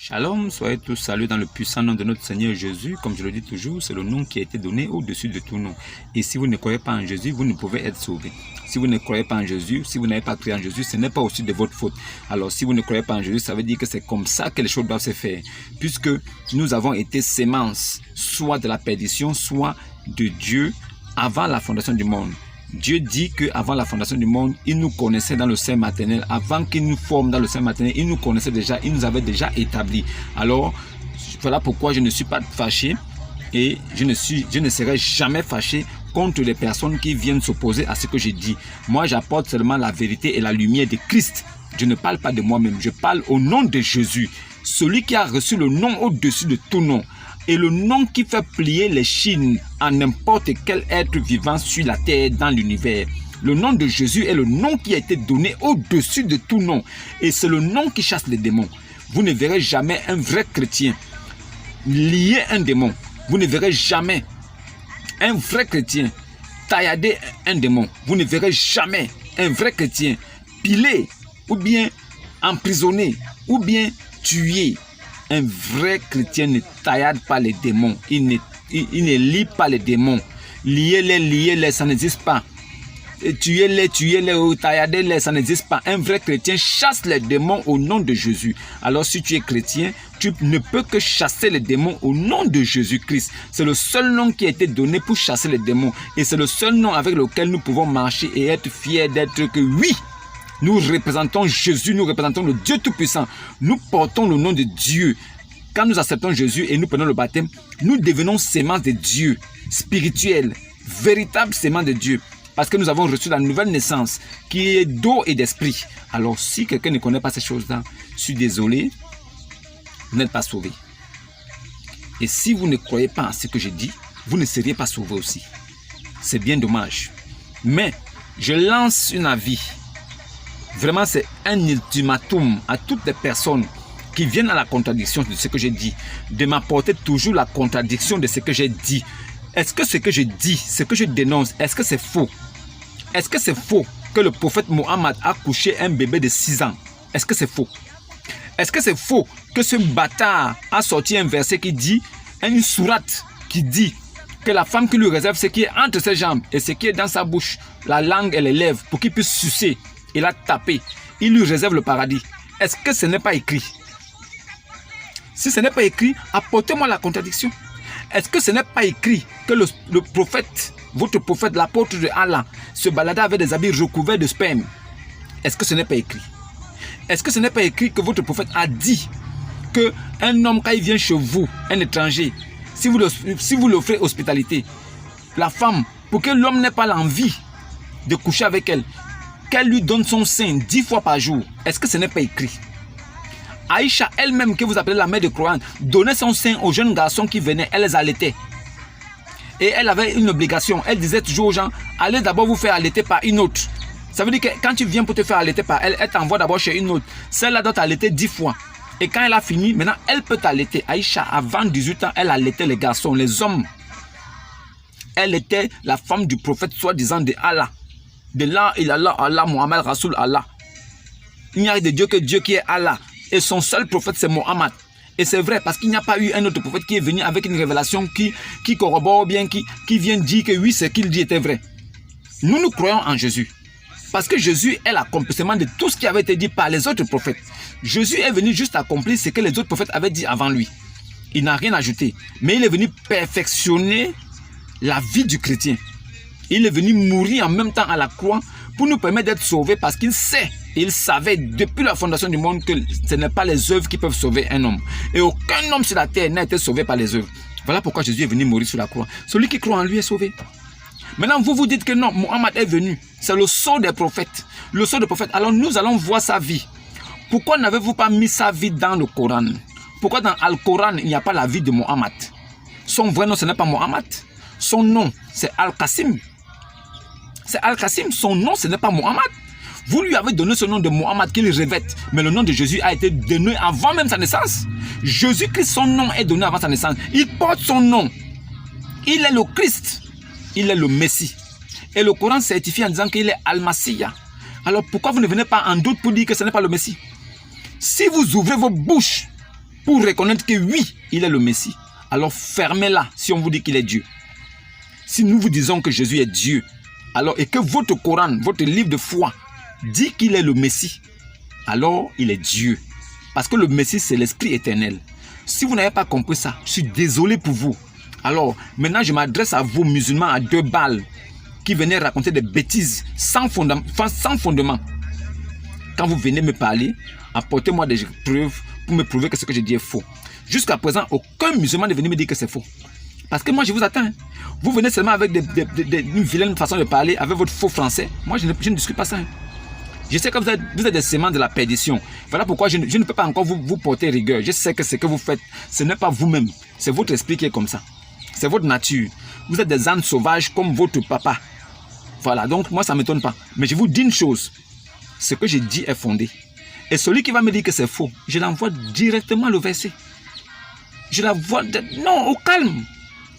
Shalom, soyez tous salués dans le puissant nom de notre Seigneur Jésus. Comme je le dis toujours, c'est le nom qui a été donné au-dessus de tout nom. Et si vous ne croyez pas en Jésus, vous ne pouvez être sauvés. Si vous ne croyez pas en Jésus, si vous n'avez pas cru en Jésus, ce n'est pas aussi de votre faute. Alors si vous ne croyez pas en Jésus, ça veut dire que c'est comme ça que les choses doivent se faire. Puisque nous avons été sémences, soit de la perdition, soit de Dieu avant la fondation du monde. Dieu dit qu'avant la fondation du monde, il nous connaissait dans le sein maternel. Avant qu'il nous forme dans le sein maternel, il nous connaissait déjà, il nous avait déjà établi. Alors, voilà pourquoi je ne suis pas fâché et je ne serai jamais fâché contre les personnes qui viennent s'opposer à ce que j'ai dit. Moi, j'apporte seulement la vérité et la lumière de Christ. Je ne parle pas de moi-même, je parle au nom de Jésus, celui qui a reçu le nom au-dessus de tout nom. Et le nom qui fait plier les chines à n'importe quel être vivant sur la terre, dans l'univers. Le nom de Jésus est le nom qui a été donné au-dessus de tout nom. Et c'est le nom qui chasse les démons. Vous ne verrez jamais un vrai chrétien lier un démon. Vous ne verrez jamais un vrai chrétien taillader un démon. Vous ne verrez jamais un vrai chrétien piler ou bien emprisonner ou bien tuer. Un vrai chrétien ne taillade pas les démons. Il ne lie pas les démons. Liez-les, ça n'existe pas. Tuez-les, ou tailladez-les, ça n'existe pas. Un vrai chrétien chasse les démons au nom de Jésus. Alors si tu es chrétien, tu ne peux que chasser les démons au nom de Jésus-Christ. C'est le seul nom qui a été donné pour chasser les démons. Et c'est le seul nom avec lequel nous pouvons marcher et être fiers d'être que oui, nous représentons Jésus, nous représentons le Dieu Tout-Puissant. Nous portons le nom de Dieu. Quand nous acceptons Jésus et nous prenons le baptême, nous devenons sémences de Dieu, spirituelles, véritables sémences de Dieu. Parce que nous avons reçu la nouvelle naissance qui est d'eau et d'esprit. Alors si quelqu'un ne connaît pas ces choses-là, je suis désolé, vous n'êtes pas sauvé. Et si vous ne croyez pas à ce que je dis, vous ne seriez pas sauvé aussi. C'est bien dommage. Mais je lance un avis. Vraiment, c'est un ultimatum à toutes les personnes qui viennent à la contradiction de ce que j'ai dit, de m'apporter toujours la contradiction de ce que j'ai dit. Est-ce que ce que je dis, ce que je dénonce, est-ce que c'est faux? Est-ce que c'est faux que le prophète Mohammed a couché un bébé de 6 ans? Est-ce que c'est faux? Est-ce que c'est faux que ce bâtard a sorti un verset qui dit, une sourate qui dit que la femme qui lui réserve ce qui est entre ses jambes et ce qui est dans sa bouche, la langue et les lèvres, pour qu'il puisse sucer, et la taper, il lui réserve le paradis. Est-ce que ce n'est pas écrit? Si ce n'est pas écrit, apportez-moi la contradiction. Est-ce que ce n'est pas écrit que le prophète, votre prophète, l'apôtre de Allah, se baladait avec des habits recouverts de sperme? Est-ce que ce n'est pas écrit? Est-ce que ce n'est pas écrit que votre prophète a dit qu'un homme, quand il vient chez vous, un étranger, si vous l'offrez hospitalité, la femme, pour que l'homme n'ait pas l'envie de coucher avec elle, qu'elle lui donne son sein 10 fois par jour? Est-ce que ce n'est pas écrit? Aïcha elle-même, que vous appelez la mère de Coran, donnait son sein aux jeunes garçons qui venaient, elle les allaitait. Et elle avait une obligation, elle disait toujours aux gens, allez d'abord vous faire allaiter par une autre. Ça veut dire que quand tu viens pour te faire allaiter par elle, elle t'envoie d'abord chez une autre. Celle-là doit t'allaiter 10 fois. Et quand elle a fini, maintenant elle peut t'allaiter. Aïcha, avant 18 ans, elle allaitait les garçons, les hommes. Elle était la femme du prophète soi-disant de Allah. De là, il Allah, Allah, Mohammed, Rasoul, Allah. Il n'y a de Dieu que Dieu qui est Allah. Et son seul prophète, c'est Mohammed. Et c'est vrai, parce qu'il n'y a pas eu un autre prophète qui est venu avec une révélation qui corrobore bien, qui vient dire que oui, ce qu'il dit était vrai. Nous croyons en Jésus. Parce que Jésus est l'accomplissement de tout ce qui avait été dit par les autres prophètes. Jésus est venu juste accomplir ce que les autres prophètes avaient dit avant lui. Il n'a rien ajouté. Mais il est venu perfectionner la vie du chrétien. Il est venu mourir en même temps à la croix pour nous permettre d'être sauvés parce qu'il sait, et il savait depuis la fondation du monde que ce n'est pas les œuvres qui peuvent sauver un homme. Et aucun homme sur la terre n'a été sauvé par les œuvres. Voilà pourquoi Jésus est venu mourir sur la croix. Celui qui croit en lui est sauvé. Maintenant, vous dites que non, Mohammed est venu. C'est le sceau des prophètes. Le sceau des prophètes. Alors nous allons voir sa vie. Pourquoi n'avez-vous pas mis sa vie dans le Coran? Pourquoi dans Al-Coran, il n'y a pas la vie de Mohammed? Son vrai nom, ce n'est pas Mohammed. Son nom, c'est Al-Qasim. C'est Al-Qasim, son nom, ce n'est pas Mohammed. Vous lui avez donné ce nom de Mohammed qu'il revête, mais le nom de Jésus a été donné avant même sa naissance. Jésus-Christ, son nom est donné avant sa naissance. Il porte son nom. Il est le Christ. Il est le Messie. Et le Coran certifie en disant qu'il est Al-Masiyah. Alors pourquoi vous ne venez pas en doute pour dire que ce n'est pas le Messie? Si vous ouvrez vos bouches pour reconnaître que oui, il est le Messie, alors fermez-la si on vous dit qu'il est Dieu. Si nous vous disons que Jésus est Dieu, alors et que votre Coran, votre livre de foi, dit qu'il est le Messie, alors il est Dieu. Parce que le Messie, c'est l'Esprit éternel. Si vous n'avez pas compris ça, je suis désolé pour vous. Alors, maintenant, je m'adresse à vous, musulmans, à 2 balles, qui venaient raconter des bêtises sans fondement. Quand vous venez me parler, apportez-moi des preuves pour me prouver que ce que je dis est faux. Jusqu'à présent, aucun musulman n'est venu me dire que c'est faux. Parce que moi, je vous attends. Vous venez seulement avec une vilaine façon de parler, avec votre faux français. Moi, je ne discute pas ça. Je sais que vous êtes des séments de la perdition. Voilà pourquoi je ne peux pas encore vous porter rigueur. Je sais que ce que vous faites, ce n'est pas vous-même. C'est votre esprit qui est comme ça. C'est votre nature. Vous êtes des ânes sauvages comme votre papa. Voilà, donc moi, ça ne m'étonne pas. Mais je vous dis une chose. Ce que je dis est fondé. Et celui qui va me dire que c'est faux, je l'envoie directement le verset. Je l'envoie... Non, au calme.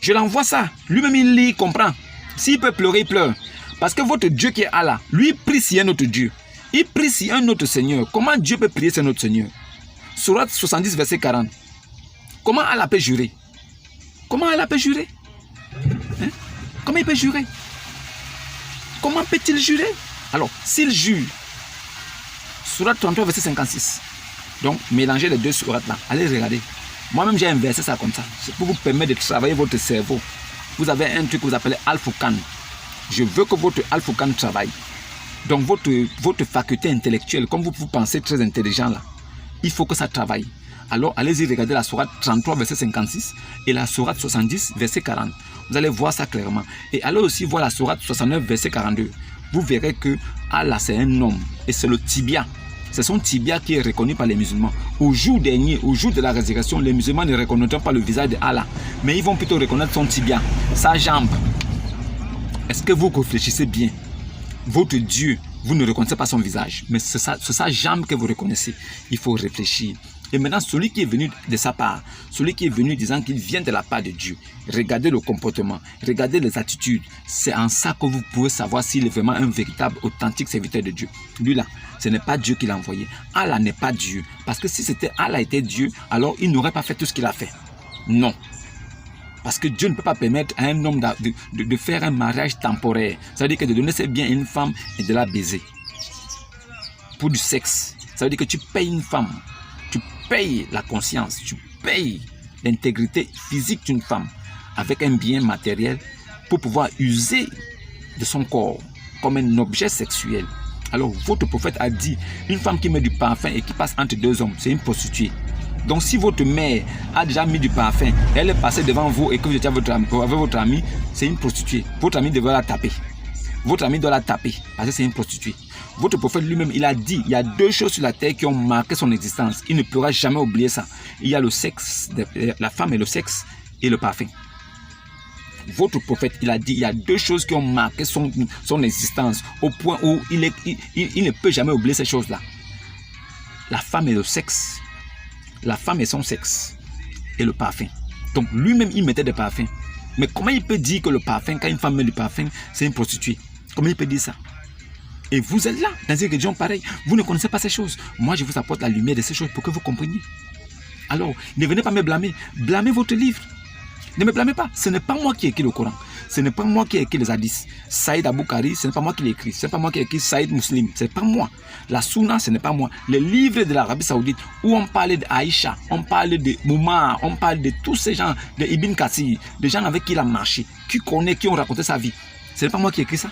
Je l'envoie ça. Lui-même, il lit, il comprend. S'il peut pleurer, il pleure. Parce que votre Dieu qui est Allah, lui, il prie si un autre Dieu. Il prie si un autre Seigneur. Comment Dieu peut prier si un autre Seigneur? Sourate 70, verset 40. Comment Allah peut jurer? Comment Allah peut jurer? Hein? Comment il peut jurer? Comment peut-il jurer? Alors, s'il jure, Sourate 33, verset 56. Donc, mélangez les deux sourates là. Allez regarder. Moi-même, j'ai inversé ça comme ça. C'est pour vous permettre de travailler votre cerveau. Vous avez un truc que vous appelez Al-Furqan. Je veux que votre Al-Furqan travaille. Donc, votre faculté intellectuelle, comme vous pensez très intelligent là, il faut que ça travaille. Alors, allez-y regarder la sourate 33, verset 56 et la sourate 70, verset 40. Vous allez voir ça clairement. Et allez aussi voir la sourate 69, verset 42. Vous verrez que Allah, c'est un homme et c'est le tibia. C'est son tibia qui est reconnu par les musulmans. Au jour dernier, au jour de la résurrection, les musulmans ne reconnaîtront pas le visage de Allah, mais ils vont plutôt reconnaître son tibia, sa jambe. Est-ce que vous réfléchissez bien? Votre Dieu, vous ne reconnaissez pas son visage, mais c'est sa jambe que vous reconnaissez. Il faut réfléchir. Et maintenant, celui qui est venu de sa part, celui qui est venu disant qu'il vient de la part de Dieu, regardez le comportement, regardez les attitudes. C'est en ça que vous pouvez savoir s'il est vraiment un véritable, authentique serviteur de Dieu. Lui là, ce n'est pas Dieu qui l'a envoyé. Allah n'est pas Dieu. Parce que si c'était Allah était Dieu, alors il n'aurait pas fait tout ce qu'il a fait. Non. Parce que Dieu ne peut pas permettre à un homme de faire un mariage temporaire. C'est-à-dire que de donner ses biens à une femme et de la baiser. Pour du sexe. Ça veut dire que tu payes une femme. Tu payes la conscience. Tu payes l'intégrité physique d'une femme avec un bien matériel pour pouvoir user de son corps comme un objet sexuel. Alors votre prophète a dit, une femme qui met du parfum et qui passe entre deux hommes, c'est une prostituée. Donc si votre mère a déjà mis du parfum, elle est passée devant vous et que vous étiez avec votre ami, c'est une prostituée. Votre ami devrait la taper. Votre ami doit la taper parce que c'est une prostituée. Votre prophète lui-même, il a dit, il y a deux choses sur la terre qui ont marqué son existence. Il ne pourra jamais oublier ça. Il y a le sexe, la femme et le sexe et le parfum. Votre prophète, il a dit, il y a deux choses qui ont marqué son existence au point où il ne peut jamais oublier ces choses-là. La femme et le sexe. La femme et son sexe. Et le parfum. Donc lui-même, il mettait des parfums. Mais comment il peut dire que le parfum, quand une femme met du parfum, c'est une prostituée? Comment il peut dire ça? Et vous êtes là, dans une région pareille. Vous ne connaissez pas ces choses. Moi, je vous apporte la lumière de ces choses pour que vous compreniez. Alors, ne venez pas me blâmer. Blâmez votre livre. Ne me blâmez pas. Ce n'est pas moi qui ai écrit le Coran. Ce n'est pas moi qui ai écrit les hadiths. Saïd Aboukari, ce n'est pas moi qui l'ai écrit. Ce n'est pas moi qui ai écrit Saïd Muslim. Ce n'est pas moi. La Sunna, ce n'est pas moi. Les livres de l'Arabie Saoudite où on parlait d'Aïcha, on parlait de Moumar, on parle de tous ces gens, de Ibn Kathir, des gens avec qui il a marché, qui connaît, qui ont raconté sa vie. Ce n'est pas moi qui ai écrit ça.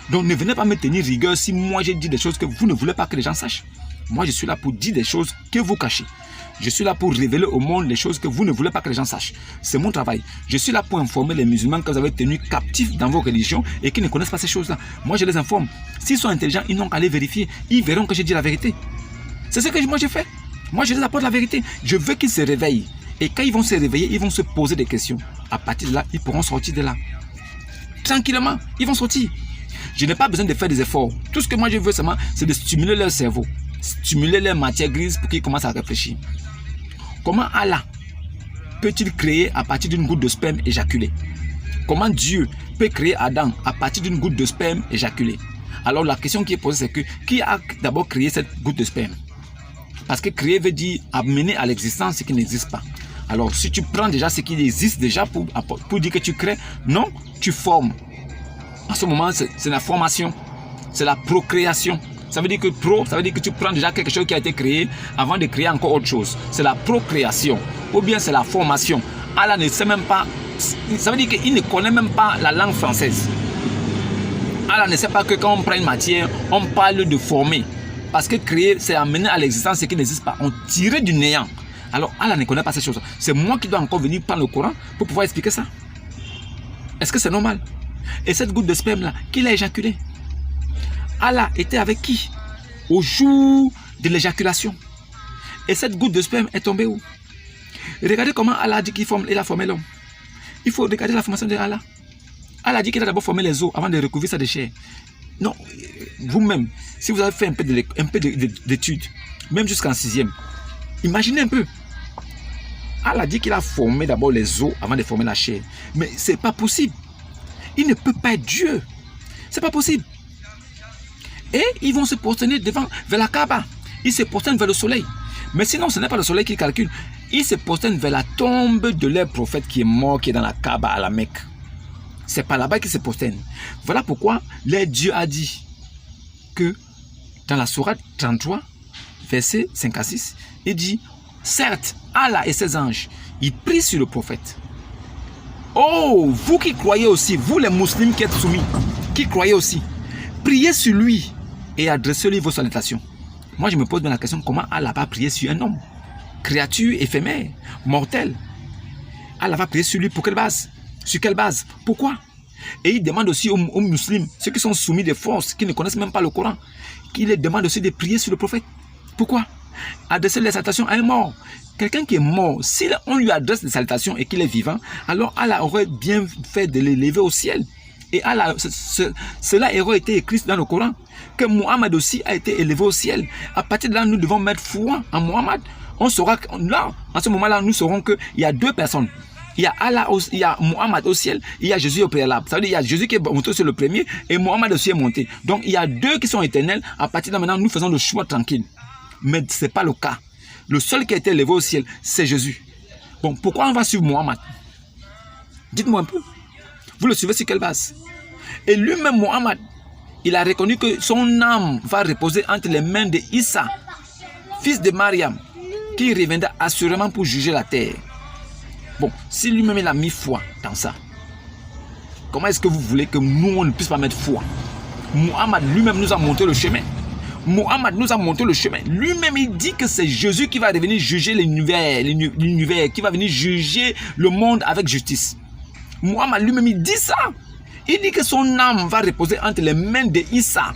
Donc ne venez pas me tenir rigueur si moi j'ai dit des choses que vous ne voulez pas que les gens sachent. Moi je suis là pour dire des choses que vous cachez. Je suis là pour révéler au monde les choses que vous ne voulez pas que les gens sachent. C'est mon travail. Je suis là pour informer les musulmans que vous avez tenus captifs dans vos religions et qui ne connaissent pas ces choses-là. Moi je les informe. S'ils sont intelligents, ils n'ont qu'à aller vérifier. Ils verront que j'ai dit la vérité. C'est ce que moi j'ai fait. Moi je les apporte la vérité. Je veux qu'ils se réveillent. Et quand ils vont se réveiller, ils vont se poser des questions. À partir de là, ils pourront sortir de là. Tranquillement, ils vont sortir. Je n'ai pas besoin de faire des efforts. Tout ce que moi je veux seulement, c'est de stimuler leur cerveau. Stimuler leur matière grise pour qu'ils commencent à réfléchir. Comment Allah peut-il créer à partir d'une goutte de sperme éjaculée? Comment Dieu peut créer Adam à partir d'une goutte de sperme éjaculée? Alors la question qui est posée, c'est que qui a d'abord créé cette goutte de sperme? Parce que créer veut dire amener à l'existence ce qui n'existe pas. Alors, si tu prends déjà ce qui existe déjà pour dire que tu crées, non, tu formes. En ce moment, c'est la formation, c'est la procréation. Ça veut dire que ça veut dire que tu prends déjà quelque chose qui a été créé avant de créer encore autre chose. C'est la procréation ou bien c'est la formation. Allah ne sait même pas, ça veut dire qu'il ne connaît même pas la langue française. Allah ne sait pas que quand on prend une matière, on parle de former. Parce que créer, c'est amener à l'existence ce qui n'existe pas. On tire du néant. Alors Allah ne connaît pas ces choses. C'est moi qui dois encore venir prendre le Coran pour pouvoir expliquer ça. Est-ce que c'est normal? Et cette goutte de sperme là, qui l'a éjaculée? Allah était avec qui? Au jour de l'éjaculation. Et cette goutte de sperme est tombée où? Regardez comment Allah dit qu'il a formé l'homme. Il faut regarder la formation de Allah. Allah dit qu'il a d'abord formé les os avant de recouvrir ça de chair. Non, vous-même, si vous avez fait un peu d'études, même jusqu'en 6e, imaginez un peu. Allah dit qu'il a formé d'abord les os avant de former la chair. Mais ce n'est pas possible. Il ne peut pas être Dieu. Ce n'est pas possible. Et ils vont se prosterner vers la Kaaba. Ils se prosternent vers le soleil. Mais sinon, ce n'est pas le soleil qu'ils calculent. Ils se prosternent vers la tombe de leur prophète qui est mort, qui est dans la Kaaba à la Mecque. C'est pas là-bas qu'ils se prosternent. Voilà pourquoi leur Dieu a dit que dans la sourate 33, verset 5 à 6, il dit, certes, Allah et ses anges, ils prient sur le prophète. Oh, vous qui croyez aussi, vous les musulmans qui êtes soumis, qui croyez aussi, priez sur lui et adressez-lui vos salutations. Moi, je me pose bien la question, comment Allah va prier sur un homme? Créature éphémère, mortelle. Allah va prier sur lui pour quelle base? Sur quelle base? Pourquoi? Et il demande aussi aux musulmans, ceux qui sont soumis des forces, qui ne connaissent même pas le Coran, qu'il les demande aussi de prier sur le prophète. Pourquoi? Adresser les salutations à un mort. Quelqu'un qui est mort, si on lui adresse des salutations et qu'il est vivant, alors Allah aurait bien fait de l'élever au ciel. Et Allah, cela aurait été écrit dans le Coran, que Mohammed aussi a été élevé au ciel. À partir de là, nous devons mettre foi en Mohammed. On saura, là, en ce moment-là, nous saurons qu'il y a deux personnes. Il y a Allah, il y a Mohammed au ciel, il y a Jésus au préalable. Ça veut dire qu'il y a Jésus qui est monté sur le premier et Mohammed aussi est monté. Donc il y a deux qui sont éternels. À partir de maintenant, nous faisons le choix tranquille. Mais ce n'est pas le cas. Le seul qui a été élevé au ciel, c'est Jésus. Bon, pourquoi on va suivre Mohammed? Dites-moi un peu. Vous le suivez sur quelle base? Et lui-même, Mohammed, il a reconnu que son âme va reposer entre les mains de Issa, fils de Mariam, qui reviendra assurément pour juger la terre. Bon, si lui-même il a mis foi dans ça, comment est-ce que vous voulez que nous, on ne puisse pas mettre foi? Mohammed lui-même nous a montré le chemin. Mohammed nous a montré le chemin. Lui-même, il dit que c'est Jésus qui va revenir juger l'univers, qui va venir juger le monde avec justice. Mohammed lui-même, il dit ça. Il dit que son âme va reposer entre les mains de Issa,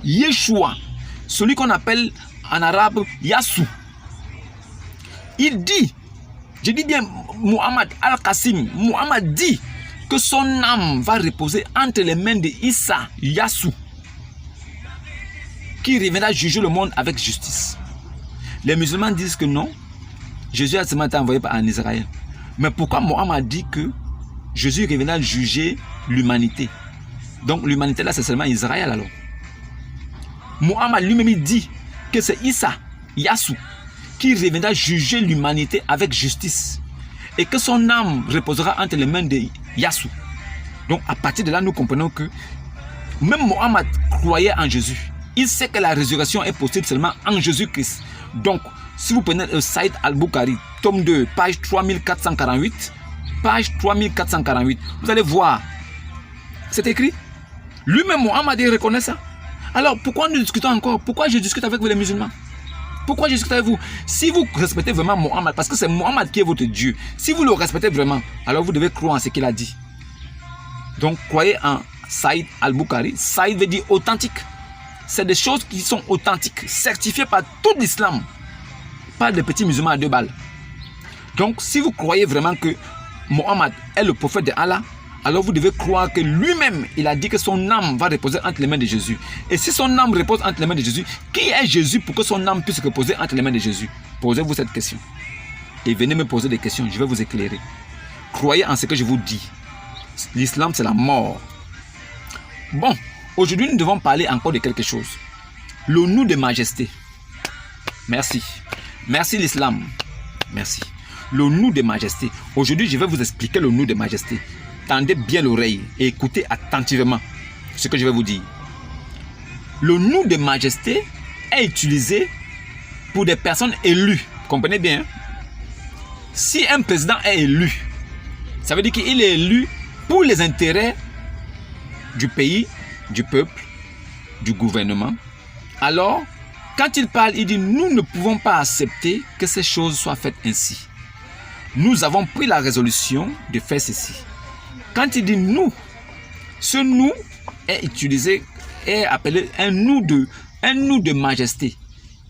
Yeshua, celui qu'on appelle en arabe Yassou. Il dit, je dis bien Mohammed Al-Qasim, Mohammed dit que son âme va reposer entre les mains de Issa, Yassou, qui reviendra juger le monde avec justice. Les musulmans disent que non, Jésus a seulement été envoyé en Israël. Mais pourquoi Mohammed dit que Jésus reviendra juger l'humanité? Donc l'humanité là c'est seulement Israël alors. Mohammed lui-même dit que c'est Issa, Yassou, qui reviendra juger l'humanité avec justice. Et que son âme reposera entre les mains de Yassou. Donc à partir de là nous comprenons que même Mohammed croyait en Jésus. Il sait que la résurrection est possible seulement en Jésus-Christ. Donc, si vous prenez Saïd Al-Bukhari, tome 2, page 3448, vous allez voir, c'est écrit. Lui-même, Mohammed, il reconnaît ça. Alors, pourquoi nous discutons encore? Pourquoi je discute avec vous les musulmans? Pourquoi je discute avec vous? Si vous respectez vraiment Mohammed, parce que c'est Mohammed qui est votre Dieu, si vous le respectez vraiment, alors vous devez croire en ce qu'il a dit. Donc, croyez en Saïd Al-Bukhari. Saïd veut dire authentique. C'est des choses qui sont authentiques, certifiées par tout l'islam, pas des petits musulmans à 2 balles. Donc, si vous croyez vraiment que Mohammed est le prophète de Allah, alors vous devez croire que lui-même, il a dit que son âme va reposer entre les mains de Jésus. Et si son âme repose entre les mains de Jésus, qui est Jésus pour que son âme puisse reposer entre les mains de Jésus? Posez-vous cette question. Et venez me poser des questions, je vais vous éclairer. Croyez en ce que je vous dis. L'islam, c'est la mort. Bon. Aujourd'hui, nous devons parler encore de quelque chose. Le nous de majesté. Merci. Merci l'islam. Merci. Le nous de majesté. Aujourd'hui, je vais vous expliquer le nous de majesté. Tendez bien l'oreille et écoutez attentivement ce que je vais vous dire. Le nous de majesté est utilisé pour des personnes élues. Comprenez bien. Si un président est élu, ça veut dire qu'il est élu pour les intérêts du pays, du peuple, du gouvernement. Alors, quand il parle, il dit, nous ne pouvons pas accepter que ces choses soient faites ainsi. Nous avons pris la résolution de faire ceci. Quand il dit nous, ce nous est utilisé, est appelé un nous de majesté.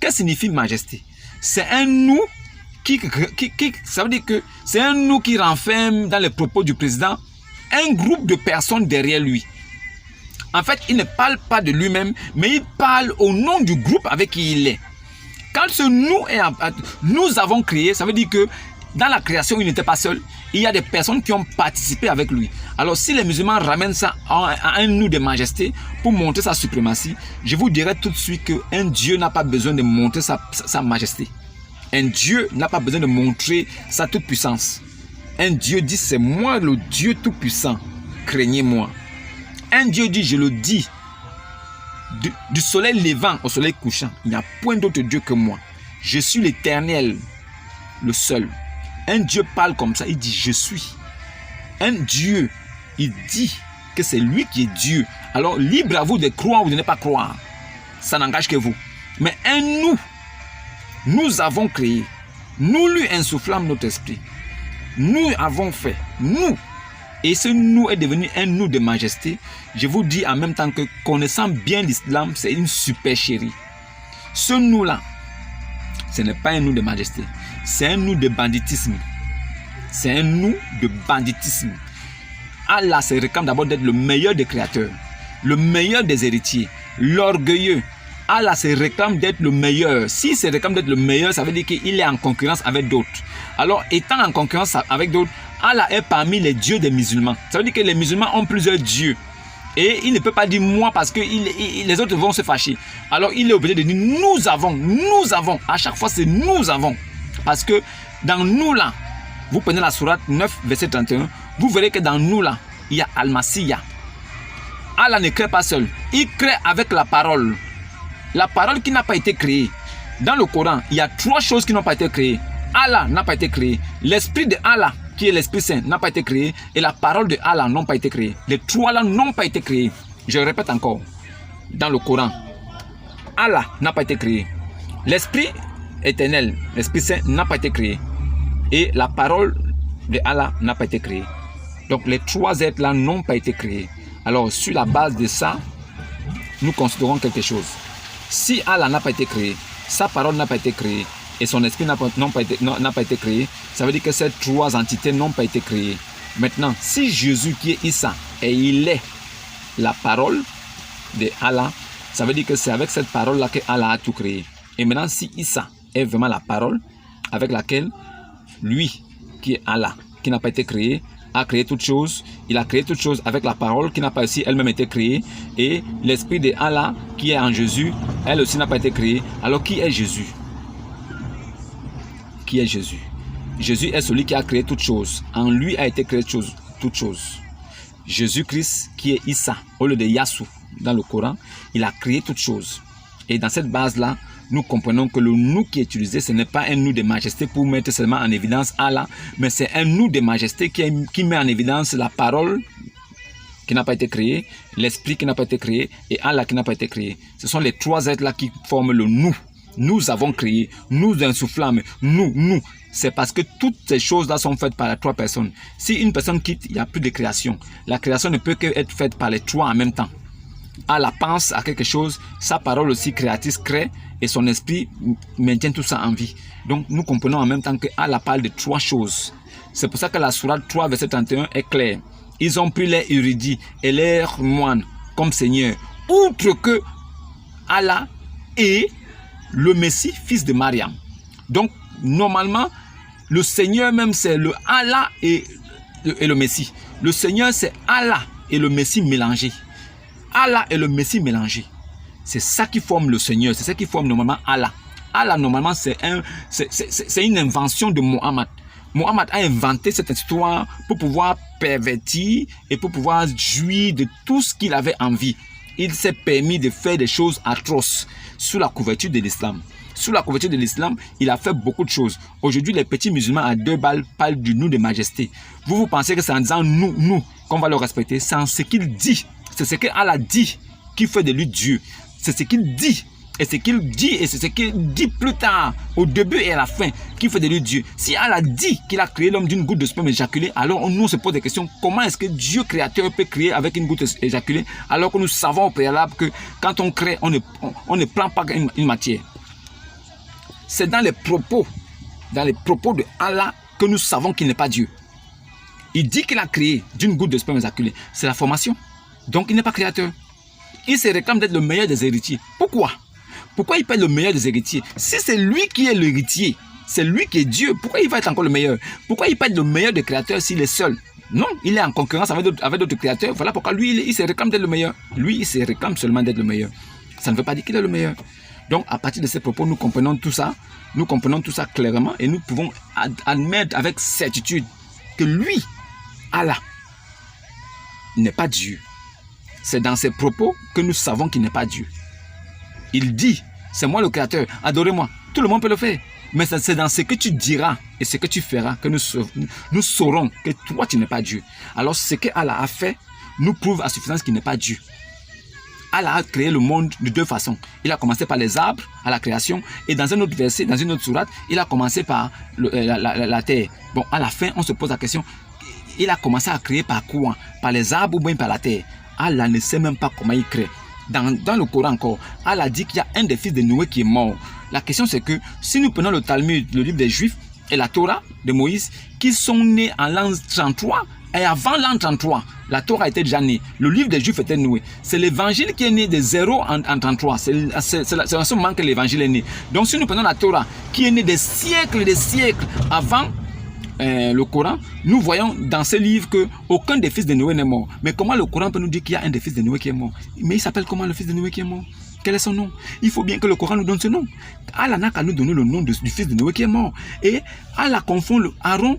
Qu'est-ce que signifie majesté? C'est un nous ça veut dire que c'est un nous qui renferme dans les propos du président un groupe de personnes derrière lui. En fait, il ne parle pas de lui-même, mais il parle au nom du groupe avec qui il est. Quand ce nous avons créé, ça veut dire que dans la création, il n'était pas seul. Il y a des personnes qui ont participé avec lui. Alors, si les musulmans ramènent ça à un nous de majesté pour montrer sa suprématie, je vous dirai tout de suite qu'un Dieu n'a pas besoin de montrer sa majesté. Un Dieu n'a pas besoin de montrer sa toute-puissance. Un Dieu dit, c'est moi le Dieu tout-puissant. Craignez-moi. Un Dieu dit, je le dis, du soleil levant au soleil couchant, il n'y a point d'autre Dieu que moi. Je suis l'Éternel, le seul. Un Dieu parle comme ça, il dit je suis. Un Dieu, il dit que c'est lui qui est Dieu. Alors libre à vous de croire ou de ne pas croire. Ça n'engage que vous. Mais nous avons créé. Nous lui insufflons notre esprit. Nous avons fait. Nous. Et ce nous est devenu un nous de majesté. Je vous dis en même temps que connaissant bien l'islam, c'est une super chérie. Ce nous-là, ce n'est pas un nous de majesté. C'est un nous de banditisme. C'est un nous de banditisme. Allah se réclame d'abord d'être le meilleur des créateurs, le meilleur des héritiers, l'orgueilleux. Allah se réclame d'être le meilleur. S'il se réclame d'être le meilleur, ça veut dire qu'il est en concurrence avec d'autres. Alors, étant en concurrence avec d'autres, Allah est parmi les dieux des musulmans. Ça veut dire que les musulmans ont plusieurs dieux. Et il ne peut pas dire moi parce que les autres vont se fâcher. Alors, il est obligé de dire nous avons. À chaque fois, c'est nous avons. Parce que dans nous là, vous prenez la sourate 9, verset 31, vous verrez que dans nous là, il y a Al-Masiyah. Allah ne crée pas seul. Il crée avec la parole. La parole qui n'a pas été créée. Dans le Coran, il y a 3 choses qui n'ont pas été créées. Allah n'a pas été créé. L'esprit de Allah, qui est l'Esprit Saint, n'a pas été créé. Et la parole de Allah n'ont pas été créées. Les 3 là n'ont pas été créés. Je répète encore. Dans le Coran, Allah n'a pas été créé. L'Esprit éternel, l'Esprit Saint n'a pas été créé. Et la parole de Allah n'a pas été créée. Donc les 3 êtres là n'ont pas été créés. Alors sur la base de ça, nous considérons quelque chose. Si Allah n'a pas été créé, sa parole n'a pas été créée et son esprit n'a pas été créé, ça veut dire que ces 3 entités n'ont pas été créées. Maintenant, si Jésus qui est Issa et il est la parole de Allah, ça veut dire que c'est avec cette parole là que Allah a tout créé. Et maintenant, si Issa est vraiment la parole avec laquelle lui, qui est Allah, qui n'a pas été créé, a créé toutes choses. Il a créé toutes choses avec la parole qui n'a pas aussi elle-même été créée. Et l'esprit de Allah qui est en Jésus, elle aussi n'a pas été créée. Alors qui est Jésus? Qui est Jésus? Jésus est celui qui a créé toutes choses. En lui a été créé toutes choses. Jésus-Christ qui est Issa, au lieu de Yassou dans le Coran, il a créé toutes choses. Et dans cette base-là, nous comprenons que le nous qui est utilisé, ce n'est pas un nous de majesté pour mettre seulement en évidence Allah, mais c'est un nous de majesté qui met en évidence la parole qui n'a pas été créée, l'esprit qui n'a pas été créé et Allah qui n'a pas été créé. Ce sont les 3 êtres là qui forment le nous. Nous avons créé, nous insufflons, nous. C'est parce que toutes ces choses-là sont faites par les 3 personnes. Si une personne quitte, il n'y a plus de création. La création ne peut qu'être faite par les 3 en même temps. Allah pense à quelque chose, sa parole aussi créatrice crée et son esprit maintient tout ça en vie. Donc nous comprenons en même temps que Allah parle de 3 choses. C'est pour ça que la sourate 3 verset 31 est claire. Ils ont pris les érudits et les moines comme Seigneur, outre que Allah est le Messie, fils de Mariam. Donc normalement, le Seigneur même c'est le Allah et le Messie. Le Seigneur c'est Allah et le Messie mélangé. Allah et le Messie mélangé. C'est ça qui forme le Seigneur, c'est ça qui forme normalement Allah. Allah, normalement, c'est une invention de Mohammed. Mohammed a inventé cette histoire pour pouvoir pervertir et pour pouvoir jouir de tout ce qu'il avait envie. Il s'est permis de faire des choses atroces sous la couverture de l'islam. Sous la couverture de l'islam, il a fait beaucoup de choses. Aujourd'hui, les petits musulmans à 2 balles parlent du nous de majesté. Vous pensez que c'est en disant nous, qu'on va le respecter. C'est en ce qu'il dit. C'est ce qu'Allah dit qui fait de lui Dieu. C'est ce qu'il dit. Et ce qu'il dit, et c'est ce qu'il dit plus tard, au début et à la fin, qui fait de lui Dieu. Si Allah dit qu'il a créé l'homme d'une goutte de sperme éjaculée, alors nous on se pose des questions. Comment est-ce que Dieu créateur peut créer avec une goutte éjaculée, alors que nous savons au préalable que quand on crée, on ne prend pas une matière. C'est dans les propos de Allah que nous savons qu'il n'est pas Dieu. Il dit qu'il a créé d'une goutte de sperme éjaculée. C'est la formation. Donc il n'est pas créateur. Il se réclame d'être le meilleur des héritiers. Pourquoi? Pourquoi il peut être le meilleur des héritiers? Si c'est lui qui est l'héritier, c'est lui qui est Dieu, pourquoi il va être encore le meilleur? Pourquoi il peut être le meilleur des créateurs s'il est seul? Non, il est en concurrence avec d'autres créateurs. Voilà pourquoi lui, il se réclame d'être le meilleur. Lui, il se réclame seulement d'être le meilleur. Ça ne veut pas dire qu'il est le meilleur. Donc, à partir de ces propos, nous comprenons tout ça. Nous comprenons tout ça clairement et nous pouvons admettre avec certitude que lui, Allah, n'est pas Dieu. C'est dans ses propos que nous savons qu'il n'est pas Dieu. Il dit, c'est moi le créateur, adorez-moi. Tout le monde peut le faire. Mais c'est dans ce que tu diras et ce que tu feras que nous saurons que toi, tu n'es pas Dieu. Alors, ce que Allah a fait nous prouve à suffisance qu'il n'est pas Dieu. Allah a créé le monde de 2 façons. Il a commencé par les arbres à la création et dans un autre verset, dans une autre sourate, il a commencé par la terre. Bon, à la fin, on se pose la question, il a commencé à créer par quoi? Par les arbres ou bien par la terre? Allah ne sait même pas comment il crée. Dans le Coran encore, Allah dit qu'il y a un des fils de Noé qui est mort. La question c'est que si nous prenons le Talmud, le livre des Juifs, et la Torah de Moïse, qui sont nés en l'an 33, et avant l'an 33, la Torah était déjà née. Le livre des Juifs était noué. C'est l'évangile qui est né de 0 en 33. C'est en ce moment que l'évangile est né. Donc si nous prenons la Torah, qui est née des siècles avant le Coran, nous voyons dans ce livre qu'aucun des fils de Noé n'est mort. Mais comment le Coran peut nous dire qu'il y a un des fils de Noé qui est mort? Mais il s'appelle comment le fils de Noé qui est mort? Quel est son nom? Il faut bien que le Coran nous donne ce nom. Allah n'a qu'à nous donner le nom du fils de Noé qui est mort. Et Allah confond Aaron,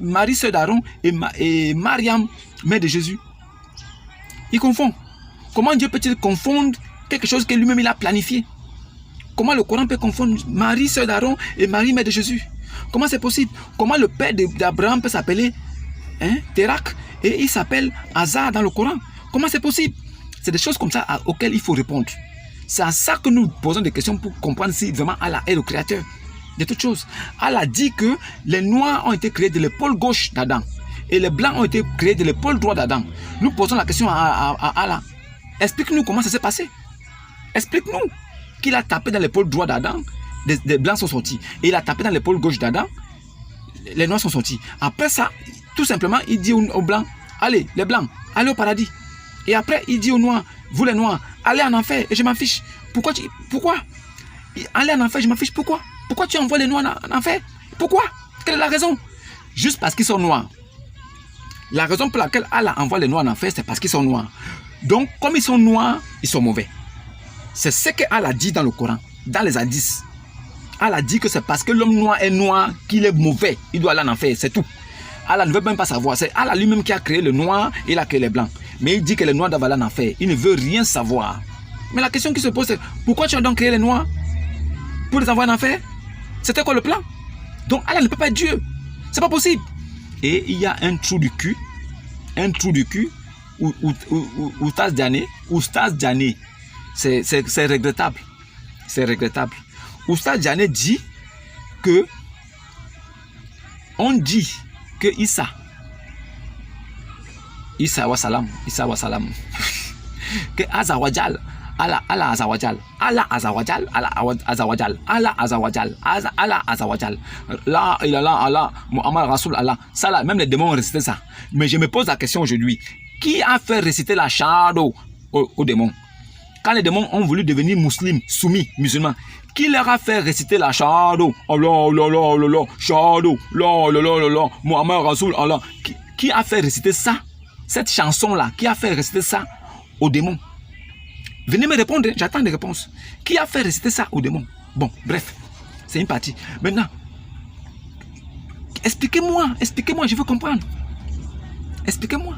Marie sœur d'Aaron et Mariam, mère de Jésus. Il confond. Comment Dieu peut-il confondre quelque chose que lui-même il a planifié? Comment le Coran peut confondre Marie sœur d'Aaron et Marie mère de Jésus? Comment c'est possible? Comment le père d'Abraham peut s'appeler Térak et il s'appelle Hazar dans le Coran? Comment c'est possible? C'est des choses comme ça auxquelles il faut répondre. C'est à ça que nous posons des questions pour comprendre si vraiment Allah est le créateur de toutes choses. Allah dit que les noirs ont été créés de l'épaule gauche d'Adam et les blancs ont été créés de l'épaule droite d'Adam. Nous posons la question à Allah. Explique-nous comment ça s'est passé. Explique-nous qu'il a tapé dans l'épaule droite d'Adam. Des blancs sont sortis. Et il a tapé dans l'épaule gauche d'Adam. Les noirs sont sortis. Après ça, tout simplement, il dit aux blancs, allez, les blancs, allez au paradis. Et après, il dit aux noirs, vous les noirs, allez en enfer et je m'en fiche. Pourquoi allez en enfer, je m'en fiche. Pourquoi? Pourquoi tu envoies les noirs en enfer? Pourquoi? Quelle est la raison? Juste parce qu'ils sont noirs. La raison pour laquelle Allah envoie les noirs en enfer, c'est parce qu'ils sont noirs. Donc, comme ils sont noirs, ils sont mauvais. C'est ce que Allah dit dans le Coran, dans les hadiths. Allah dit que c'est parce que l'homme noir est noir qu'il est mauvais. Il doit aller en enfer, c'est tout. Allah ne veut même pas savoir. C'est Allah lui-même qui a créé le noir et il a créé les blancs. Mais il dit que les noirs doivent aller en enfer. Il ne veut rien savoir. Mais la question qui se pose, c'est pourquoi tu as donc créé les noirs? Pour les envoyer en enfer? C'était quoi le plan? Donc Allah ne peut pas être Dieu. C'est pas possible. Et il y a un trou du cul. Un trou du cul. Oustaz Diané. C'est regrettable. C'est regrettable. Oustaz Diané dit que on dit que Issa wassalam que Azawajal Allah Azawajal là il a là Allah Muhammad Rasoul Allah ça là même les démons ont récité ça. Mais je me pose la question aujourd'hui, qui a fait réciter la shadow aux démons? Quand les démons ont voulu devenir musulmans, soumis, musulmans, qui leur a fait réciter la shadow? Allah, shadow, la, Muhammad Rasoul Allah. Qui a fait réciter ça? Cette chanson-là, qui a fait réciter ça aux démons? Venez me répondre, j'attends des réponses. Qui a fait réciter ça aux démons? Bon, bref, c'est une partie. Maintenant, expliquez-moi, je veux comprendre. Expliquez-moi,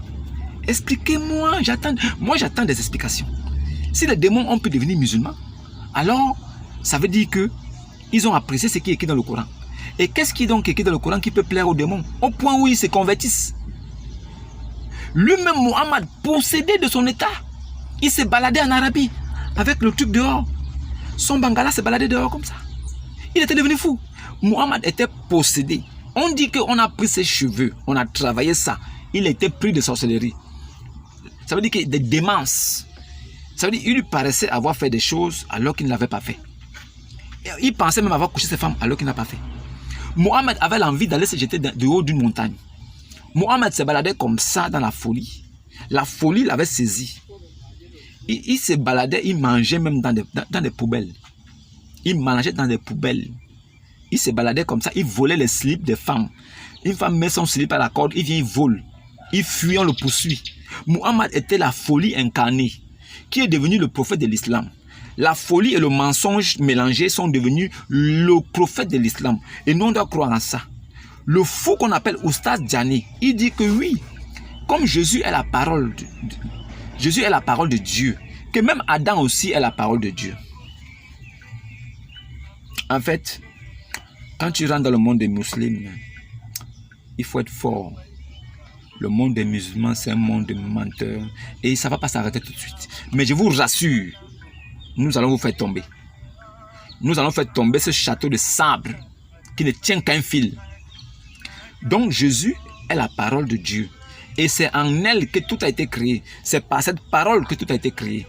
j'attends des explications. Si les démons ont pu devenir musulmans, alors ça veut dire que ils ont apprécié ce qui est écrit dans le Coran. Et qu'est-ce qui est donc écrit dans le Coran qui peut plaire aux démons? Au point où ils se convertissent. Lui-même, Mohammed, possédé de son état, il s'est baladé en Arabie avec le truc dehors. Son bangala s'est baladé dehors comme ça. Il était devenu fou. Mohammed était possédé. On dit qu'on a pris ses cheveux, on a travaillé ça. Il était pris de sorcellerie. Ça veut dire que des démences. Ça veut dire qu'il lui paraissait avoir fait des choses alors qu'il ne l'avait pas fait. Il pensait même avoir couché ses femmes alors qu'il n'a pas fait. Mohammed avait l'envie d'aller se jeter de haut d'une montagne. Mohammed se baladait comme ça dans la folie. La folie l'avait saisi. Il se baladait, il mangeait même dans des poubelles. Il mangeait dans des poubelles. Il se baladait comme ça, il volait les slips des femmes. Une femme met son slip à la corde, il vient, il vole. Il fuit, on le poursuit. Mohammed était la folie incarnée, qui est devenu le prophète de l'islam. La folie et le mensonge mélangés sont devenus le prophète de l'islam. Et nous, on doit croire en ça. Le fou qu'on appelle Oustaz Djani, il dit que oui, comme Jésus est la parole de Dieu, que même Adam aussi est la parole de Dieu. En fait, quand tu rentres dans le monde des musulmans, il faut être fort. Le monde des musulmans, c'est un monde de menteurs. Et ça ne va pas s'arrêter tout de suite. Mais je vous rassure, nous allons vous faire tomber. Nous allons faire tomber ce château de sable qui ne tient qu'un fil. Donc Jésus est la parole de Dieu. Et c'est en elle que tout a été créé. C'est par cette parole que tout a été créé.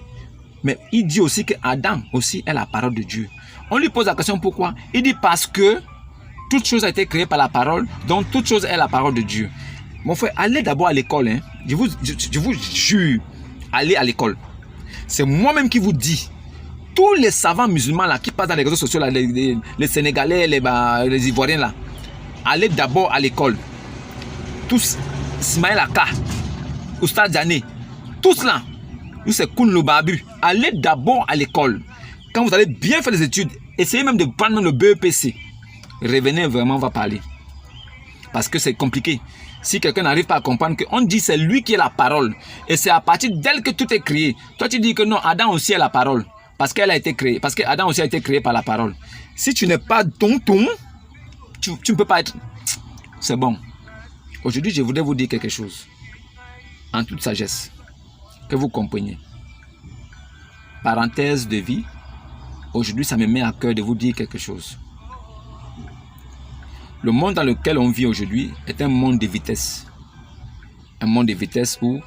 Mais il dit aussi que Adam aussi est la parole de Dieu. On lui pose la question pourquoi? Il dit parce que toute chose a été créée par la parole, donc toute chose est la parole de Dieu. Mon frère, allez d'abord à l'école. Hein. Je vous jure, allez à l'école. C'est moi-même qui vous dis. Tous les savants musulmans là, qui passent dans les réseaux sociaux, là, les Sénégalais, les Ivoiriens, là, allez d'abord à l'école. Tous, Ismaël Aka, Oustaz Djani, tous là, nous c'est Koun Babu. Allez d'abord à l'école. Quand vous allez bien faire les études, essayez même de prendre le BEPC. Revenez vraiment, on va parler. Parce que c'est compliqué. Si quelqu'un n'arrive pas à comprendre qu'on dit c'est lui qui est la parole. Et c'est à partir d'elle que tout est créé. Toi tu dis que non, Adam aussi est la parole. Parce qu'elle a été créée. Parce que Adam aussi a été créé par la parole. Si tu n'es pas tonton, tu ne peux pas être... C'est bon. Aujourd'hui, je voudrais vous dire quelque chose. En toute sagesse. Que vous compreniez. Parenthèse de vie. Aujourd'hui, ça me met à cœur de vous dire quelque chose. Le monde dans lequel on vit aujourd'hui est un monde de vitesse. Un monde de vitesse où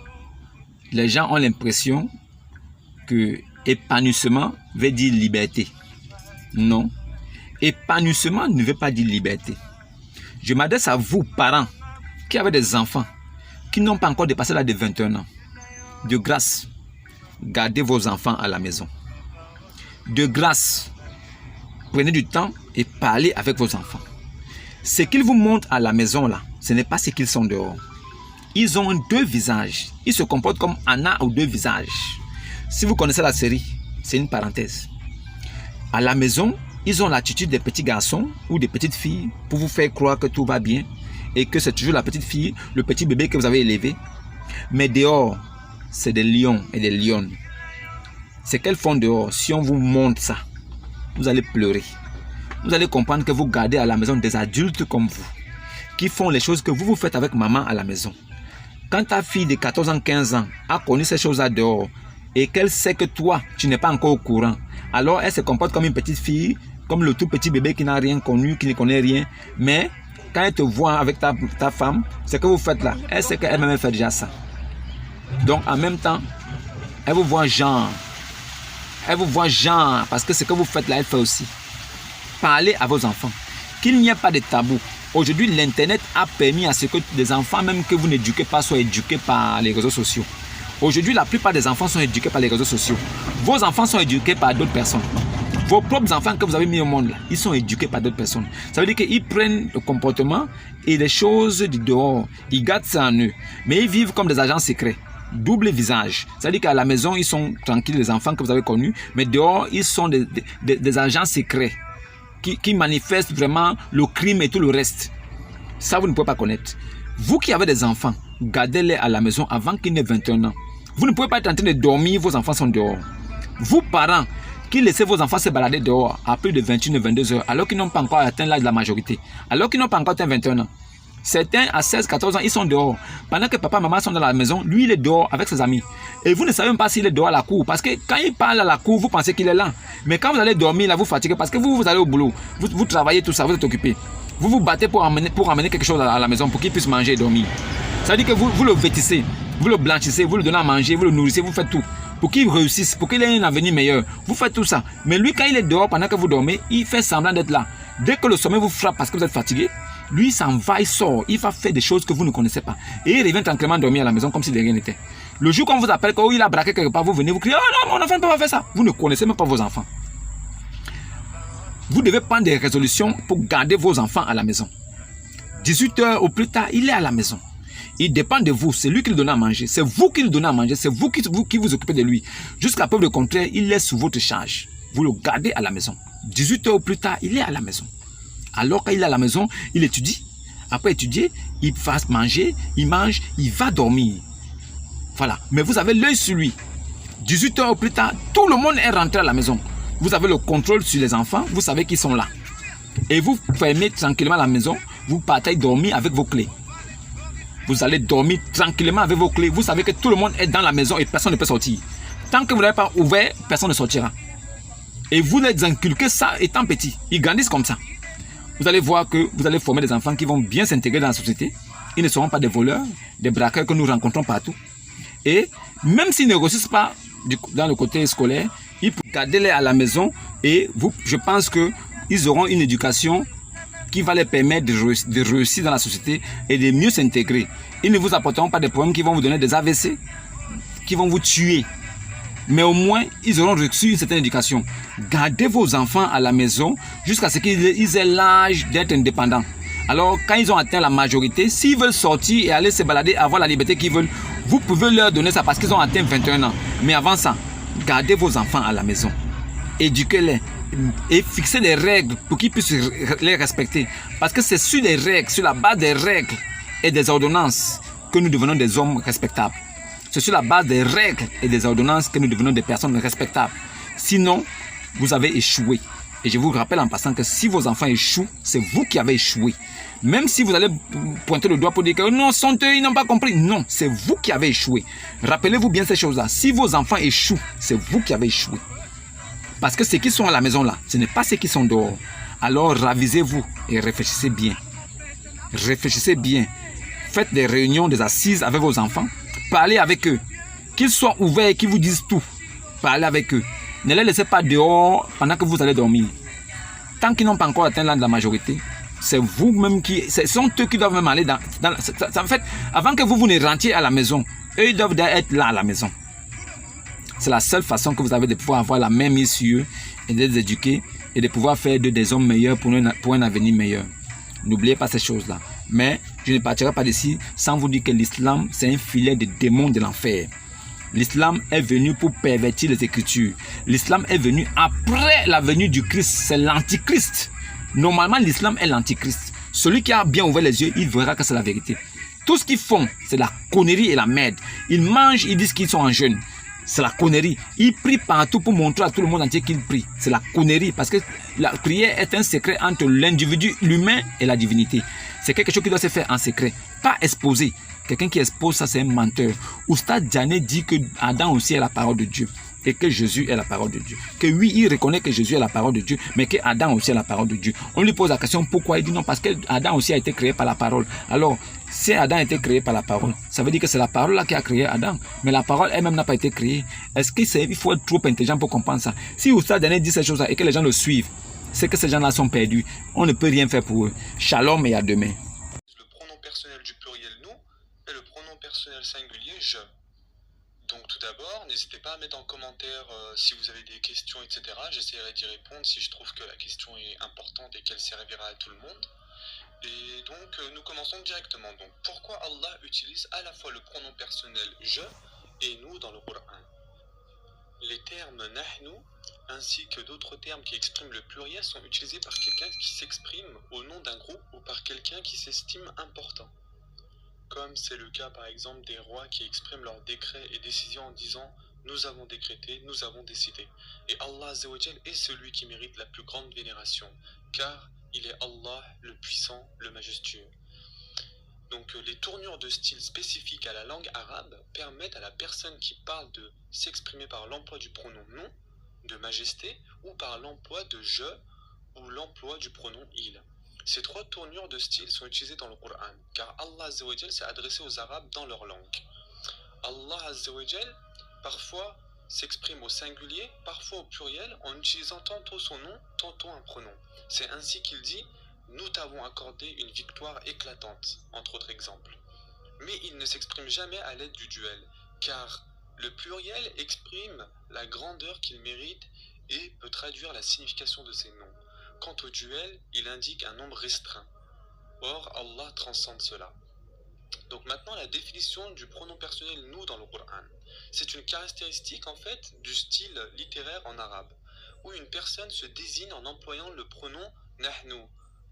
les gens ont l'impression que épanouissement veut dire liberté. Non. Épanouissement ne veut pas dire liberté. Je m'adresse à vous, parents, qui avez des enfants, qui n'ont pas encore dépassé l'âge de 21 ans. De grâce, gardez vos enfants à la maison. De grâce, prenez du temps et parlez avec vos enfants. Ce qu'ils vous montrent à la maison là, ce n'est pas ce qu'ils sont dehors. Ils ont deux visages. Ils se comportent comme Anna aux deux visages. Si vous connaissez la série, c'est une parenthèse. À la maison, ils ont l'attitude des petits garçons ou des petites filles pour vous faire croire que tout va bien et que c'est toujours la petite fille, le petit bébé que vous avez élevé. Mais dehors, c'est des lions et des lionnes. C'est qu'elles font dehors. Si on vous montre ça, vous allez pleurer. Vous allez comprendre que vous gardez à la maison des adultes comme vous, qui font les choses que vous faites avec maman à la maison. Quand ta fille de 14 ans, 15 ans a connu ces choses-là dehors et qu'elle sait que toi, tu n'es pas encore au courant, alors elle se comporte comme une petite fille, comme le tout petit bébé qui n'a rien connu, qui ne connaît rien. Mais quand elle te voit avec ta femme, ce que vous faites là, elle sait qu'elle-même fait déjà ça. Donc en même temps, elle vous voit genre. Elle vous voit genre, parce que ce que vous faites là, elle fait aussi. Parlez à vos enfants. Qu'il n'y ait pas de tabou. Aujourd'hui, l'Internet a permis à ce que des enfants, même que vous n'éduquez pas, soient éduqués par les réseaux sociaux. Aujourd'hui, la plupart des enfants sont éduqués par les réseaux sociaux. Vos enfants sont éduqués par d'autres personnes. Vos propres enfants que vous avez mis au monde, là, ils sont éduqués par d'autres personnes. Ça veut dire qu'ils prennent le comportement et les choses du dehors. Ils gardent ça en eux. Mais ils vivent comme des agents secrets. Double visage. Ça veut dire qu'à la maison, ils sont tranquilles, les enfants que vous avez connus. Mais dehors, ils sont des agents secrets. qui manifestent vraiment le crime et tout le reste. Ça, vous ne pouvez pas connaître. Vous qui avez des enfants, gardez-les à la maison avant qu'ils n'aient 21 ans. Vous ne pouvez pas être en train de dormir, vos enfants sont dehors. Vous, parents, qui laissez vos enfants se balader dehors à plus de 21 ou 22 heures, alors qu'ils n'ont pas encore atteint l'âge de la majorité, alors qu'ils n'ont pas encore atteint 21 ans. Certains, à 16, 14 ans, ils sont dehors. Pendant que papa et maman sont dans la maison, lui, il est dehors avec ses amis. Et vous ne savez même pas s'il est dehors à la cour. Parce que quand il parle à la cour, vous pensez qu'il est là. Mais quand vous allez dormir, là, vous fatiguez. Parce que vous allez au boulot. Vous travaillez tout ça, vous êtes occupé. Vous vous battez pour amener quelque chose à la maison pour qu'il puisse manger et dormir. Ça veut dire que vous le vêtissez, vous le blanchissez, vous le donnez à manger, vous le nourrissez, vous faites tout. Pour qu'il réussisse, pour qu'il ait un avenir meilleur. Vous faites tout ça. Mais lui, quand il est dehors, pendant que vous dormez, il fait semblant d'être là. Dès que le sommeil vous frappe parce que vous êtes fatigué, lui s'en va, il sort, il va faire des choses que vous ne connaissez pas. Et il revient tranquillement dormir à la maison comme si de rien n'était. Le jour qu'on vous appelle, quand il a braqué quelque part, vous venez, vous criez, oh non, mon enfant ne peut pas faire ça. Vous ne connaissez même pas vos enfants. Vous devez prendre des résolutions pour garder vos enfants à la maison. 18 heures au plus tard, il est à la maison. Il dépend de vous, c'est lui qui le donne à manger. C'est vous qui le donnez à manger, c'est vous qui vous occupez de lui. Jusqu'à preuve de contraire, il est sous votre charge. Vous le gardez à la maison. 18 heures au plus tard, il est à la maison. Alors quand il est à la maison, il étudie. Après étudier, il va manger, il mange, il va dormir. Voilà. Mais vous avez l'œil sur lui. 18 heures au plus tard, tout le monde est rentré à la maison. Vous avez le contrôle sur les enfants, vous savez qu'ils sont là. Et vous fermez tranquillement la maison, vous partez dormir avec vos clés. Vous allez dormir tranquillement avec vos clés. Vous savez que tout le monde est dans la maison et personne ne peut sortir. Tant que vous n'avez pas ouvert, personne ne sortira. Et vous les inculquez ça étant petit. Ils grandissent comme ça. Vous allez voir que vous allez former des enfants qui vont bien s'intégrer dans la société. Ils ne seront pas des voleurs, des braqueurs que nous rencontrons partout. Et même s'ils ne réussissent pas dans le côté scolaire, ils peuvent garder-les à la maison et je pense qu'ils auront une éducation qui va les permettre de réussir dans la société et de mieux s'intégrer. Ils ne vous apporteront pas des problèmes qui vont vous donner des AVC, qui vont vous tuer. Mais au moins, ils auront reçu une certaine éducation. Gardez vos enfants à la maison jusqu'à ce qu'ils aient l'âge d'être indépendants. Alors, quand ils ont atteint la majorité, s'ils veulent sortir et aller se balader, avoir la liberté qu'ils veulent, vous pouvez leur donner ça parce qu'ils ont atteint 21 ans. Mais avant ça, gardez vos enfants à la maison. Éduquez-les et fixez des règles pour qu'ils puissent les respecter. Parce que c'est sur les règles, sur la base des règles et des ordonnances que nous devenons des hommes respectables. C'est sur la base des règles et des ordonnances que nous devenons des personnes respectables. Sinon, vous avez échoué. Et je vous rappelle en passant que si vos enfants échouent, c'est vous qui avez échoué. Même si vous allez pointer le doigt pour dire que non, ils n'ont pas compris. Non, c'est vous qui avez échoué. Rappelez-vous bien ces choses-là. Si vos enfants échouent, c'est vous qui avez échoué. Parce que ceux qui sont à la maison là, ce n'est pas ceux qui sont dehors. Alors ravisez-vous et réfléchissez bien. Réfléchissez bien. Faites des réunions, des assises avec vos enfants. Parlez avec eux. Qu'ils soient ouverts et qu'ils vous disent tout. Parlez avec eux. Ne les laissez pas dehors pendant que vous allez dormir. Tant qu'ils n'ont pas encore atteint l'âge de la majorité, c'est vous-même ce sont eux qui doivent même aller en fait, avant que vous ne rentriez à la maison, eux ils doivent être là à la maison. C'est la seule façon que vous avez de pouvoir avoir la même mise sur eux et de les éduquer et de pouvoir faire d'eux des hommes meilleurs pour un avenir meilleur. N'oubliez pas ces choses-là. Mais je ne partirai pas d'ici sans vous dire que l'islam, c'est un filet de démons de l'enfer. L'islam est venu pour pervertir les Écritures. L'islam est venu après la venue du Christ. C'est l'antichrist. Normalement, l'islam est l'antichrist. Celui qui a bien ouvert les yeux, il verra que c'est la vérité. Tout ce qu'ils font, c'est la connerie et la merde. Ils mangent, ils disent qu'ils sont en jeûne. C'est la connerie. Ils prient partout pour montrer à tout le monde entier qu'ils prient. C'est la connerie parce que la prière est un secret entre l'individu, l'humain et la divinité. C'est quelque chose qui doit se faire en secret, pas exposé. Quelqu'un qui expose ça, c'est un menteur. Oustad Diané dit que Adam aussi est la parole de Dieu et que Jésus est la parole de Dieu. Que oui, il reconnaît que Jésus est la parole de Dieu, mais que Adam aussi est la parole de Dieu. On lui pose la question pourquoi, il dit non, parce que Adam aussi a été créé par la parole. Alors, si Adam a été créé par la parole, ça veut dire que c'est la parole là qui a créé Adam, mais la parole elle-même n'a pas été créée. Est-ce qu'il faut être trop intelligent pour comprendre ça? Si Oustad Diané dit ces choses-là et que les gens le suivent, c'est que ces gens-là sont perdus. On ne peut rien faire pour eux. Shalom et à demain. Le pronom personnel du pluriel nous et le pronom personnel singulier je. Donc tout d'abord, n'hésitez pas à mettre en commentaire si vous avez des questions, etc. J'essaierai d'y répondre si je trouve que la question est importante et qu'elle servira à tout le monde. Et donc nous commençons directement. Donc pourquoi Allah utilise à la fois le pronom personnel je et nous dans le Coran? Les termes nahnu ainsi que d'autres termes qui expriment le pluriel sont utilisés par quelqu'un qui s'exprime au nom d'un groupe ou par quelqu'un qui s'estime important. Comme c'est le cas par exemple des rois qui expriment leurs décrets et décisions en disant « Nous avons décrété, nous avons décidé ». Et Allah Azza wa Jal est celui qui mérite la plus grande vénération, car il est Allah le puissant, le majestueux. Donc les tournures de style spécifiques à la langue arabe permettent à la personne qui parle de s'exprimer par l'emploi du pronom non, de majesté, ou par l'emploi de je, ou l'emploi du pronom il. Ces trois tournures de style sont utilisées dans le Coran, car Allah Azza wa Jal s'est adressé aux Arabes dans leur langue. Allah Azza wa Jal, parfois, s'exprime au singulier, parfois au pluriel, en utilisant tantôt son nom, tantôt un pronom. C'est ainsi qu'il dit « Nous t'avons accordé une victoire éclatante », entre autres exemples. Mais il ne s'exprime jamais à l'aide du duel, car le pluriel exprime la grandeur qu'il mérite et peut traduire la signification de ses noms. Quant au duel, il indique un nombre restreint. Or, Allah transcende cela. Donc maintenant, la définition du pronom personnel « nous » dans le Coran. C'est une caractéristique en fait du style littéraire en arabe, où une personne se désigne en employant le pronom « nahnu »,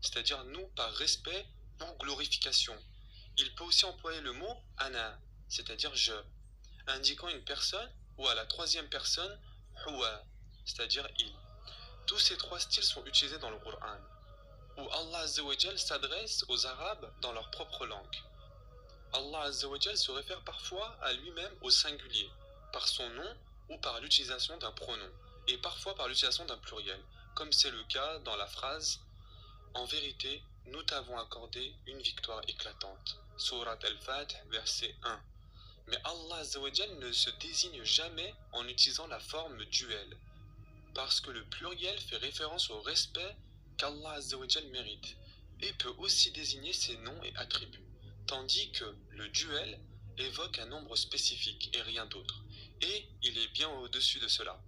c'est-à-dire « nous » par respect ou glorification. Il peut aussi employer le mot « ana », c'est-à-dire « je », indiquant une personne, ou à la troisième personne « huwa », c'est-à-dire « il ». Tous ces trois styles sont utilisés dans le Coran, où Allah Azza wa Jal s'adresse aux Arabes dans leur propre langue. Allah Azza wa Jal se réfère parfois à lui-même au singulier, par son nom ou par l'utilisation d'un pronom, et parfois par l'utilisation d'un pluriel, comme c'est le cas dans la phrase « En vérité, nous t'avons accordé une victoire éclatante » Surat Al-Fath, verset 1. Mais Allah Azza wa Jal ne se désigne jamais en utilisant la forme duel, parce que le pluriel fait référence au respect qu'Allah Azza wa Jal mérite, et peut aussi désigner ses noms et attributs, tandis que le duel évoque un nombre spécifique et rien d'autre, et il est bien au-dessus de cela.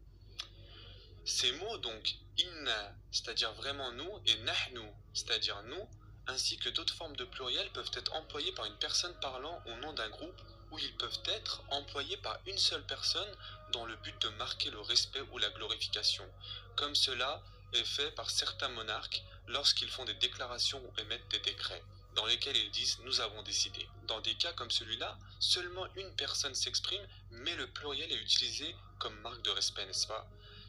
Ces mots donc, inna, c'est-à-dire vraiment nous, et nahnu, c'est-à-dire nous, ainsi que d'autres formes de pluriel peuvent être employés par une personne parlant au nom d'un groupe, ou ils peuvent être employés par une seule personne dans le but de marquer le respect ou la glorification, comme cela est fait par certains monarques lorsqu'ils font des déclarations ou émettent des décrets, dans lesquels ils disent « nous avons décidé ». Dans des cas comme celui-là, seulement une personne s'exprime, mais le pluriel est utilisé comme marque de respect, n'est-ce pas?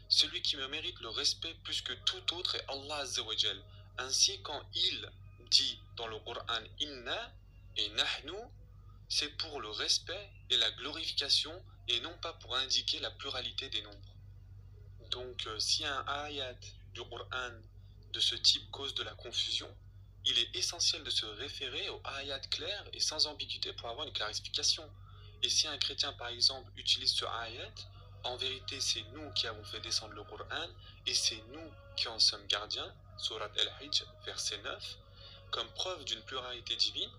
Celui qui me mérite le respect plus que tout autre est Allah Azza wa Jal. Ainsi, quand il dit dans le Coran « inna » et « nahnu », c'est pour le respect et la glorification et non pas pour indiquer la pluralité des nombres. Donc, si un ayat du Coran de ce type cause de la confusion, il est essentiel de se référer au ayat clair et sans ambiguïté pour avoir une clarification. Et si un chrétien, par exemple, utilise ce ayat, en vérité, c'est nous qui avons fait descendre le Coran et c'est nous qui en sommes gardiens, Surat Al-Hijj, verset 9, comme preuve d'une pluralité divine,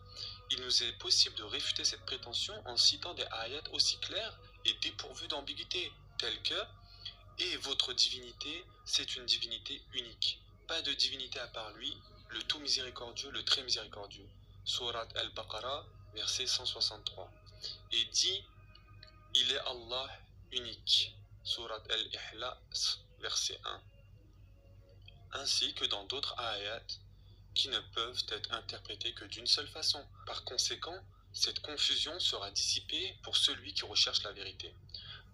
il nous est possible de réfuter cette prétention en citant des ayats aussi clairs et dépourvus d'ambiguïté, tels que « Et votre divinité, c'est une divinité unique, pas de divinité à part lui, le tout miséricordieux, le très miséricordieux. » Surat Al-Baqarah, verset 163. Et dit « Il est Allah unique. » Surat Al-Ihlas, verset 1. Ainsi que dans d'autres ayats qui ne peuvent être interprétés que d'une seule façon. Par conséquent, cette confusion sera dissipée pour celui qui recherche la vérité.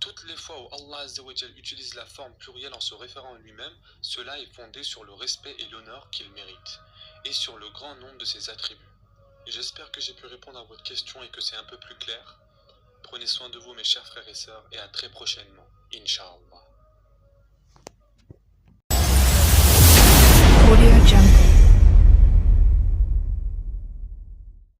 Toutes les fois où Allah Azza wa Jal utilise la forme plurielle en se référant à lui-même, cela est fondé sur le respect et l'honneur qu'il mérite, et sur le grand nombre de ses attributs. J'espère que j'ai pu répondre à votre question et que c'est un peu plus clair. Prenez soin de vous mes chers frères et sœurs, et à très prochainement, Inch'Allah.